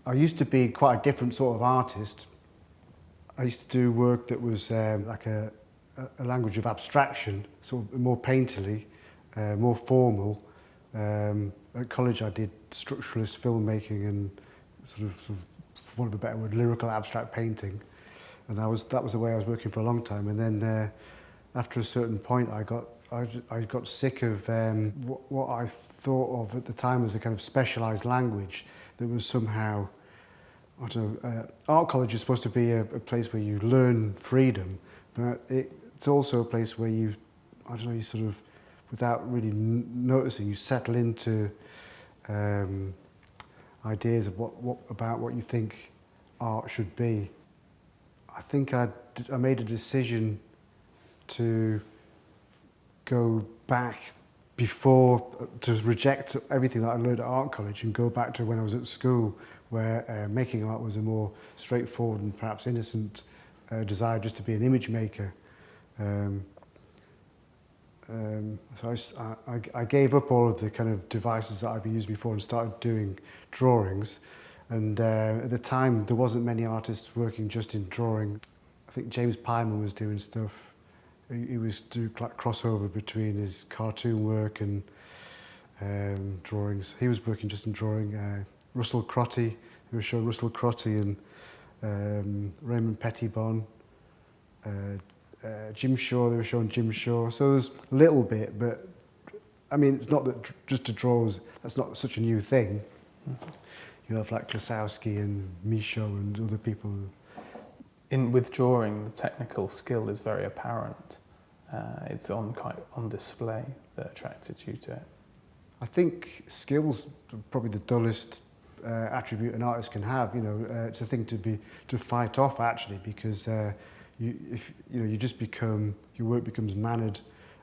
I used to be quite a different sort of artist. I used to do work that was like a language of abstraction, sort of more painterly, more formal. At college I did structuralist filmmaking and sort of, for want of a better word, lyrical abstract painting. And that was the way I was working for a long time. And then after a certain point I got sick of what I thought of at the time as a kind of specialised language that was somehow, I don't know, art college is supposed to be a place where you learn freedom, but it's also a place where you, I don't know, you sort of, without really noticing, you settle into ideas of what you think art should be. I think I made a decision to go back to reject everything that I learned at art college and go back to when I was at school, where making art was a more straightforward and perhaps innocent desire just to be an image maker. So I gave up all of the kind of devices that I'd been using before and started doing drawings. And at the time, there wasn't many artists working just in drawing. I think James Pyman was doing stuff. He was doing like crossover between his cartoon work and drawings. He was working just in drawing. Russell Crotty, we were showing Russell Crotty and Raymond Pettibon. Jim Shaw, they were showing Jim Shaw. So there's a little bit, but I mean, it's not that just to draw, that's not such a new thing. Mm-hmm. You have like Klosowski and Michaud and other people. With drawing, the technical skill is very apparent. It's quite on display that attracted you to it. I think skills are probably the dullest attribute an artist can have. You know, it's a thing to fight off actually, because you just become, your work becomes mannered,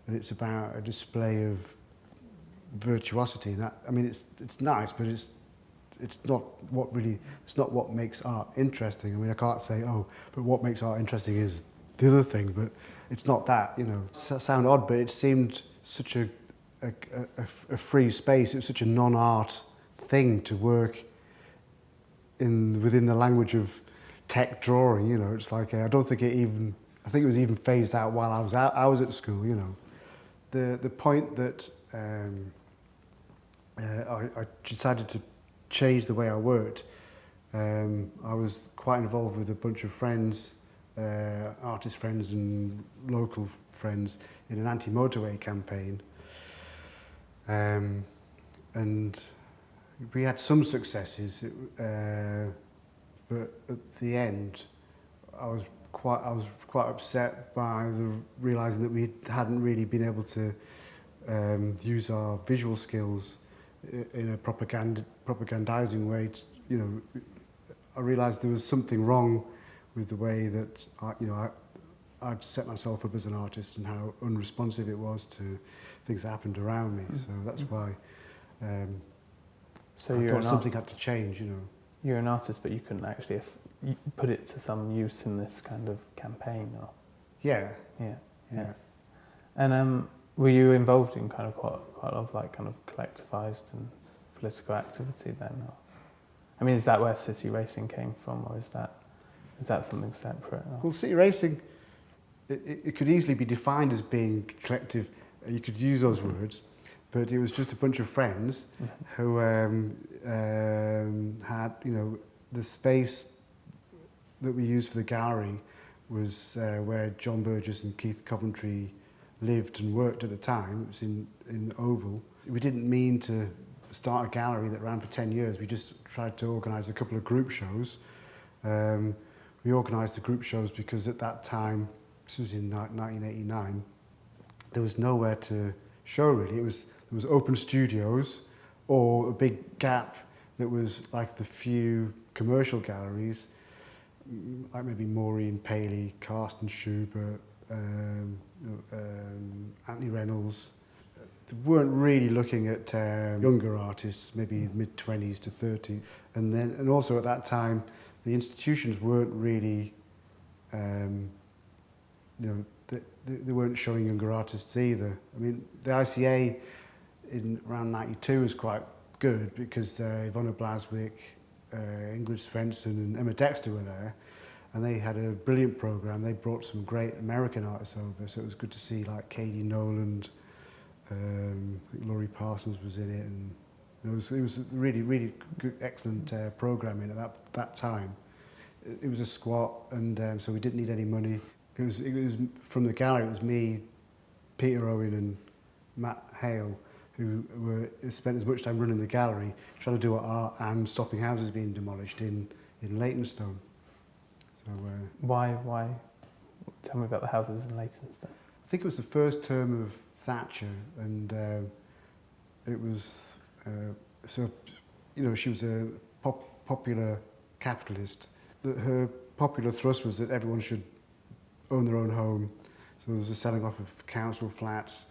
and it's about a display of virtuosity. And that, I mean, it's nice, but it's not what makes art interesting. I mean, I can't say, oh, but what makes art interesting is the other thing, but it's not that, you know. Sound odd, but it seemed such a free space. It was such a non-art thing to work within the language of tech drawing, you know. It's like, I think it was even phased out while I was at school, you know. The point that I decided to change the way I worked, I was quite involved with a bunch of friends, artist friends and local friends, in an anti-motorway campaign. And we had some successes, but at the end, I was quite upset by realising that we hadn't really been able to use our visual skills in a propagandizing way. You know, I realised there was something wrong with the way that I'd set myself up as an artist and how unresponsive it was to things that happened around me. So that's why I thought something had to change. You know, you're an artist, but you couldn't actually put it to some use in this kind of campaign, or yeah. And were you involved in kind of quite a lot of like kind of collectivized and political activity then? Or, I mean, is that where city racing came from, or is that something separate? Or? Well, city racing, it could easily be defined as being collective. You could use those words, but it was just a bunch of friends who had, you know, the space that we used for the gallery was where John Burgess and Keith Coventry lived and worked at the time. It was in the Oval. We didn't mean to start a gallery that ran for 10 years. We just tried to organise a couple of group shows. We organised the group shows because at that time, this was in 1989, there was nowhere to show really. There was open studios or a big gap that was like the few commercial galleries, like maybe Maureen Paley, Carsten Schubert, Anthony Reynolds. They weren't really looking at younger artists, maybe mid-20s to 30. And also at that time, the institutions weren't really, they weren't showing younger artists either. I mean, the ICA in around 92 was quite good because Ivona Blaswick, Ingrid Svensson and Emma Dexter were there, and they had a brilliant program. They brought some great American artists over, so it was good to see like Katie Noland, I think Laurie Parsons was in it, and it was really, really good, excellent programming at that time. It was a squat, and so we didn't need any money. It was from the gallery. It was me, Peter Owen, and Matt Hale, who spent as much time running the gallery, trying to do art and stopping houses being demolished in Leytonstone. So why? Tell me about the houses in Leytonstone. I think it was the first term of Thatcher, and it was so, you know, she was a popular capitalist. Her popular thrust was that everyone should own their own home. So there was a selling off of council flats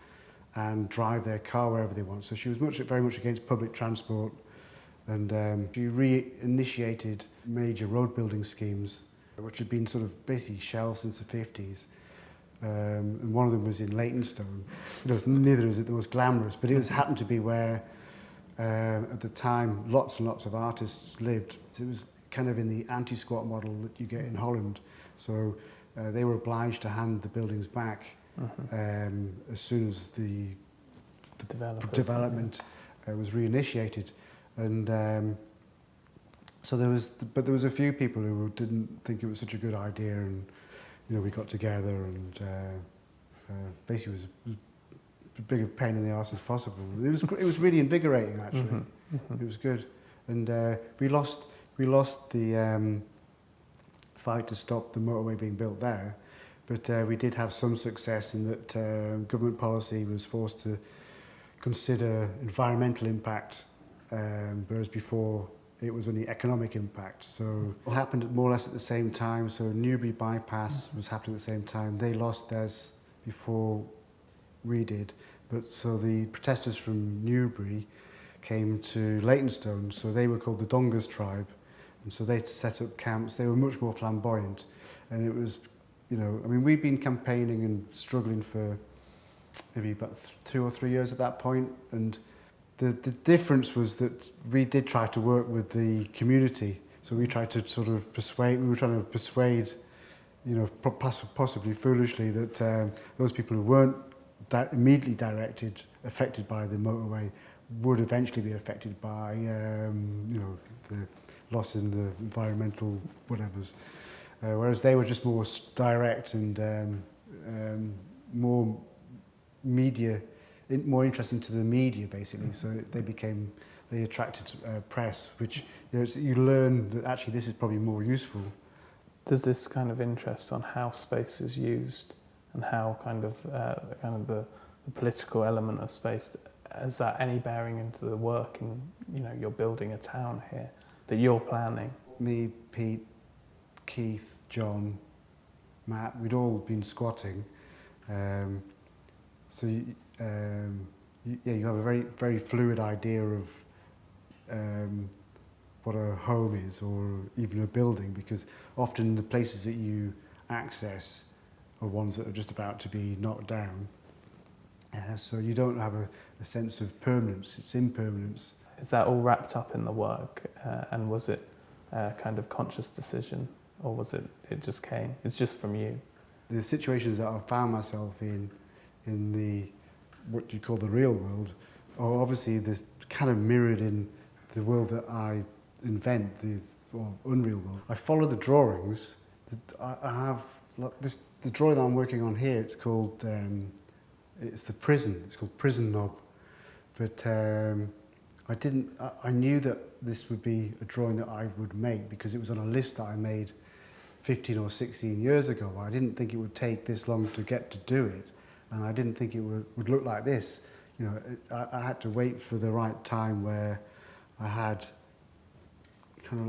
and drive their car wherever they want. So she was very much against public transport, and she reinitiated major road building schemes, which had been sort of basically shelved since the 50s. And one of them was in Leytonstone. Neither is it the most glamorous, but it happened to be where, at the time, lots and lots of artists lived. It was kind of in the anti-squat model that you get in Holland. So they were obliged to hand the buildings back as soon as the development was reinitiated. And so there was a few people who didn't think it was such a good idea, and you know, we got together and basically it was as big a pain in the arse as possible. It was really invigorating, actually. It was good, and we lost the fight to stop the motorway being built there, but we did have some success in that government policy was forced to consider environmental impact, whereas before it was only economic impact. So it happened more or less at the same time. So Newbury Bypass was happening at the same time. They lost theirs before we did. But so the protesters from Newbury came to Leytonstone. So they were called the Dongas tribe. And so they set up camps. They were much more flamboyant. And it was, you know, I mean, we'd been campaigning and struggling for maybe about 2 or 3 years at that point. And the difference was that we did try to work with the community. So we tried to sort of we were trying to persuade, you know, possibly foolishly, that those people who weren't immediately affected by the motorway would eventually be affected by, you know, the loss in the environmental whatevers. Whereas they were just more direct and more interesting to the media, basically. So they attracted press, which, you know, you learn that actually this is probably more useful. Does this kind of interest on how space is used and how kind of the political element of space, has that any bearing into the work? And you know, you're building a town here that you're planning. Me, Pete, Keith, John, Matt, we'd all been squatting. So you have a very, very fluid idea of what a home is, or even a building, because often the places that you access are ones that are just about to be knocked down. So you don't have a sense of permanence, it's impermanence. Is that all wrapped up in the work, and was it a kind of conscious decision, or was it just came, it's just from you? The situations that I've found myself in the, what you call the real world, are obviously this kind of mirrored in the world that I invent, the unreal world. I follow the drawings. I have this, the drawing that I'm working on here, it's called, it's the prison, it's called Prison Knob. But I knew that this would be a drawing that I would make because it was on a list that I made 15 or 16 years ago. I didn't think it would take this long to get to do it. And I didn't think it would look like this. You know, I had to wait for the right time where I had kind of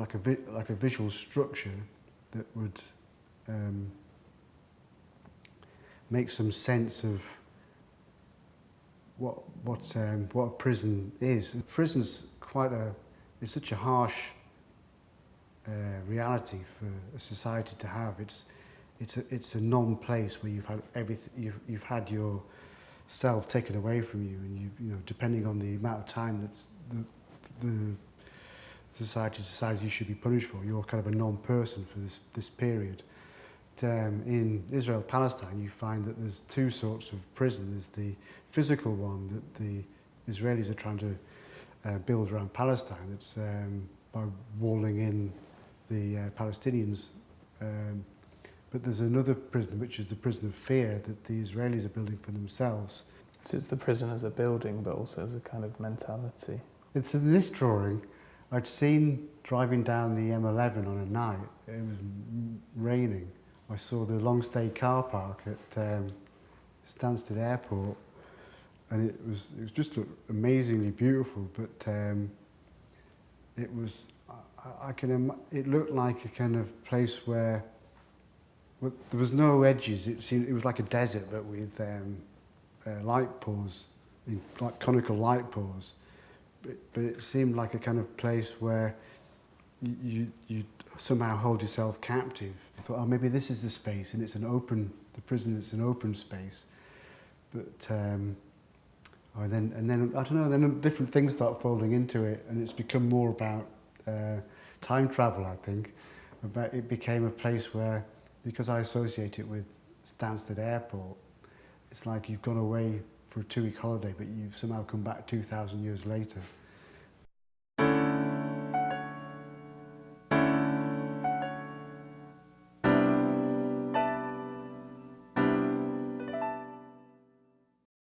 like a visual structure that would make some sense of what a prison is. A prison's it's such a harsh reality for a society to have. It's a non-place where you've had everything. You've had your self taken away from you, and you know, depending on the amount of time that's society decides you should be punished for. You're kind of a non-person for this period. In Israel-Palestine, you find that there's two sorts of prison. There's the physical one that the Israelis are trying to build around Palestine. It's by walling in the Palestinians. But there's another prison, which is the prison of fear, that the Israelis are building for themselves. So it's the prison as a building, but also as a kind of mentality. It's in this drawing. I'd seen driving down the M11 on a night. It was raining. I saw the long stay car park at Stansted Airport, and it was just amazingly beautiful. But it was it looked like a kind of place where there was no edges. It was like a desert, but with light pours, like conical light pours. But it seemed like a kind of place where you somehow hold yourself captive. I thought, oh, maybe this is the space, and the prison is an open space. But and then I don't know. Then different things start folding into it, and it's become more about time travel. I think, but it became a place where, because I associate it with Stansted Airport, it's like you've gone away for a 2-week holiday, but you've somehow come back 2,000 years later.